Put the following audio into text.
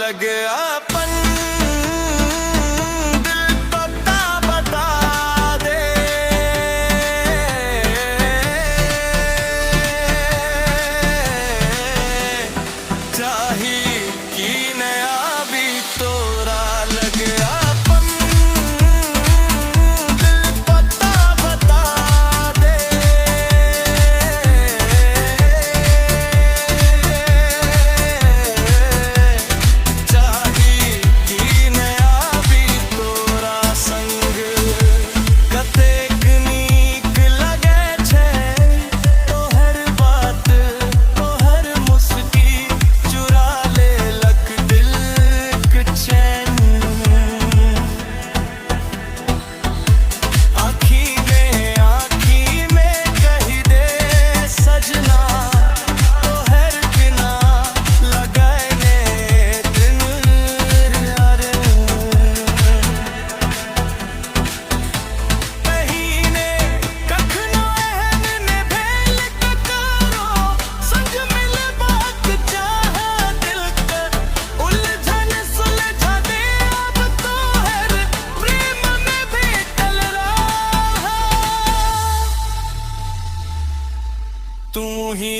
लगे अपन दिल बता बता दे। चाही की नया भी तोरा लगे अपन दिल बता बता दे। चाही की नया भी तोरा संग कतेक नीक लगे छे तोहर बात तोहर मुस्की चुरा ले लक दिल के चैन। आँखी में कही दे सजना तोहर बिना लगाने दिन यार। कहीने कखनो एहन ने भेल ककरो संग मिले बात चाह दिल के उलझन सुलझा दे अब तोहर प्रेम में भेटल राह। तू ही